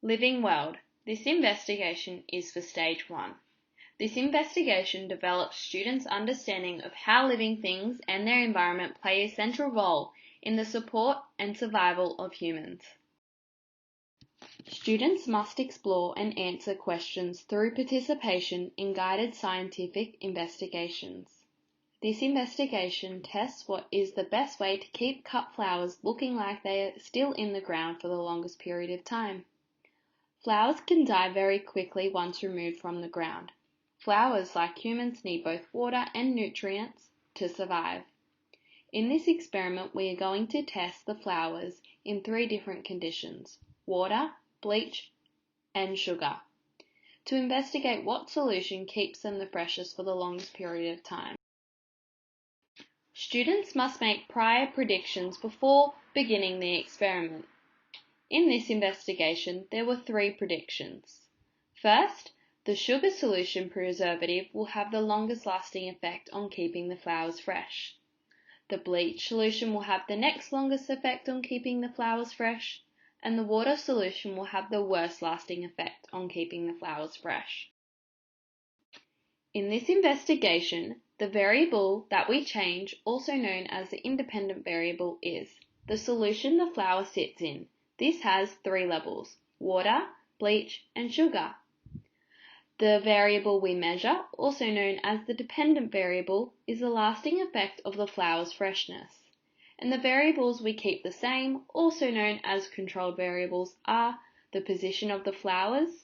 Living World. This investigation is for Stage 1. This investigation develops students' understanding of how living things and their environment play a central role in the support and survival of humans. Students must explore and answer questions through participation in guided scientific investigations. This investigation tests what is the best way to keep cut flowers looking like they are still in the ground for the longest period of time. Flowers can die very quickly once removed from the ground. Flowers, like humans, need both water and nutrients to survive. In this experiment, we are going to test the flowers in 3 different conditions: water, bleach, and sugar, to investigate what solution keeps them the freshest for the longest period of time. Students must make prior predictions before beginning the experiment. In this investigation, there were 3 predictions. First, the sugar solution preservative will have the longest lasting effect on keeping the flowers fresh. The bleach solution will have the next longest effect on keeping the flowers fresh, and the water solution will have the worst lasting effect on keeping the flowers fresh. In this investigation, the variable that we change, also known as the independent variable, is the solution the flower sits in. This has 3 levels: water, bleach, and sugar. The variable we measure, also known as the dependent variable, is the lasting effect of the flower's freshness. And the variables we keep the same, also known as controlled variables, are the position of the flowers.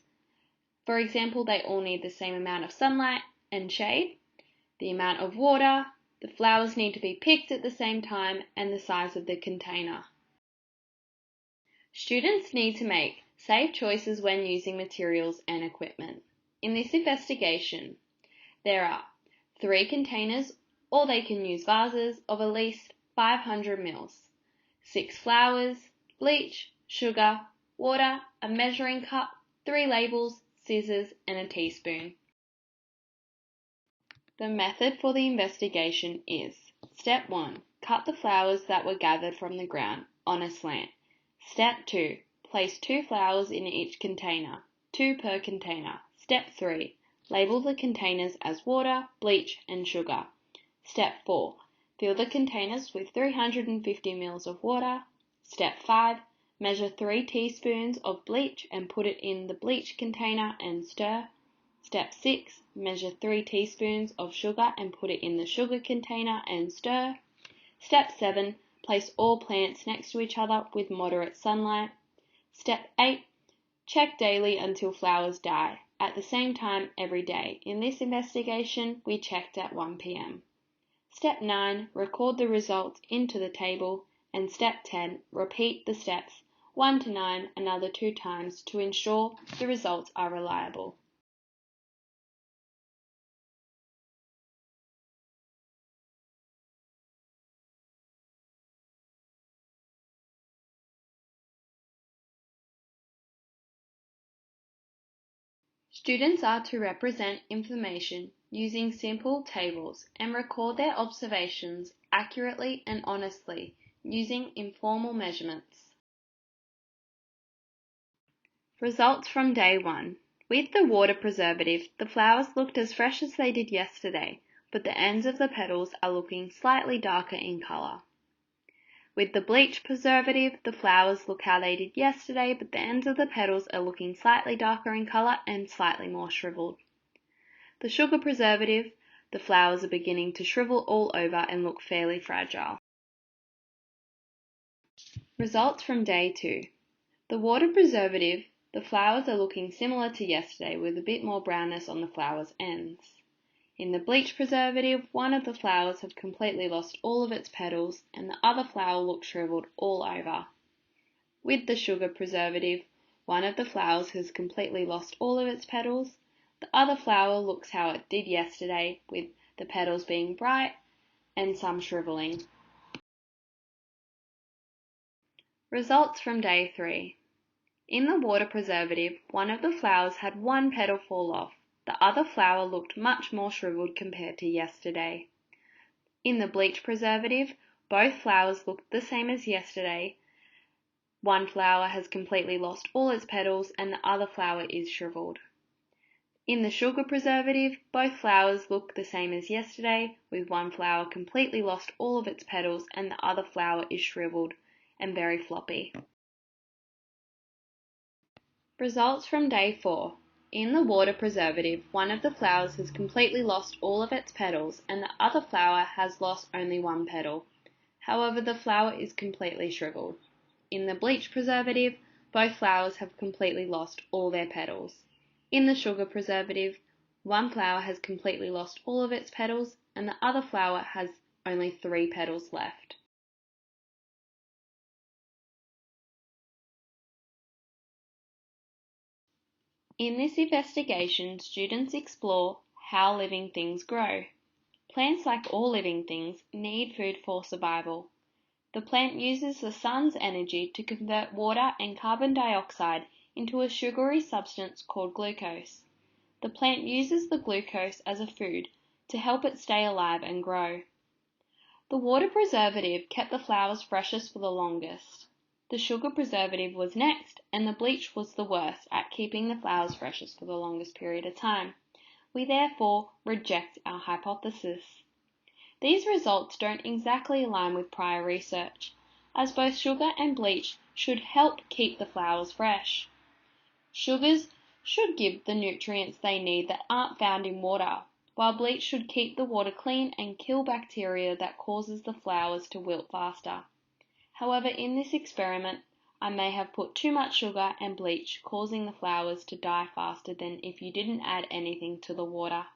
For example, they all need the same amount of sunlight and shade, the amount of water, the flowers need to be picked at the same time, and the size of the container. Students need to make safe choices when using materials and equipment. In this investigation, there are 3 containers, or they can use vases of at least 500 ml, 6 flowers, bleach, sugar, water, a measuring cup, 3 labels, scissors, and a teaspoon. The method for the investigation is: Step 1. Cut the flowers that were gathered from the ground on a slant. Step 2. Place 2 flowers in each container, 2 per container. Step 3. Label the containers as water, bleach, and sugar. Step 4. Fill the containers with 350 ml of water. Step 5. Measure 3 teaspoons of bleach and put it in the bleach container and stir. Step 6. Measure 3 teaspoons of sugar and put it in the sugar container and stir. Step 7. Place all plants next to each other with moderate sunlight. Step 8. Check daily until flowers die, at the same time every day. In this investigation, we checked at 1 p.m. Step 9. Record the results into the table. And Step 10. Repeat the steps 1 to 9 another 2 times to ensure the results are reliable. Students are to represent information using simple tables and record their observations accurately and honestly using informal measurements. Results from day 1. With the water preservative, the flowers looked as fresh as they did yesterday, but the ends of the petals are looking slightly darker in colour. With the bleach preservative, the flowers look how they did yesterday, but the ends of the petals are looking slightly darker in colour and slightly more shriveled. The sugar preservative, the flowers are beginning to shrivel all over and look fairly fragile. Results from day 2. The water preservative, the flowers are looking similar to yesterday with a bit more brownness on the flowers' ends. In the bleach preservative, one of the flowers have completely lost all of its petals and the other flower looks shriveled all over. With the sugar preservative, one of the flowers has completely lost all of its petals. The other flower looks how it did yesterday, with the petals being bright and some shriveling. Results from day 3. In the water preservative, one of the flowers had 1 petal fall off. The other flower looked much more shriveled compared to yesterday. In the bleach preservative, both flowers looked the same as yesterday, One flower has completely lost all its petals and the other flower is shriveled. In the sugar preservative, both flowers look the same as yesterday, with one flower completely lost all of its petals and the other flower is shriveled and very floppy. Results from day 4. In the water preservative, one of the flowers has completely lost all of its petals and the other flower has lost only one petal. However, the flower is completely shriveled. In the bleach preservative, both flowers have completely lost all their petals. In the sugar preservative, one flower has completely lost all of its petals and the other flower has only 3 petals left. In this investigation, students explore how living things grow. Plants, like all living things, need food for survival. The plant uses the sun's energy to convert water and carbon dioxide into a sugary substance called glucose. The plant uses the glucose as a food to help it stay alive and grow. The water preservative kept the flowers freshest for the longest. The sugar preservative was next, and the bleach was the worst at keeping the flowers freshest for the longest period of time. We therefore reject our hypothesis. These results don't exactly align with prior research, as both sugar and bleach should help keep the flowers fresh. Sugars should give the nutrients they need that aren't found in water, while bleach should keep the water clean and kill bacteria that causes the flowers to wilt faster. However, in this experiment, I may have put too much sugar and bleach, causing the flowers to die faster than if you didn't add anything to the water.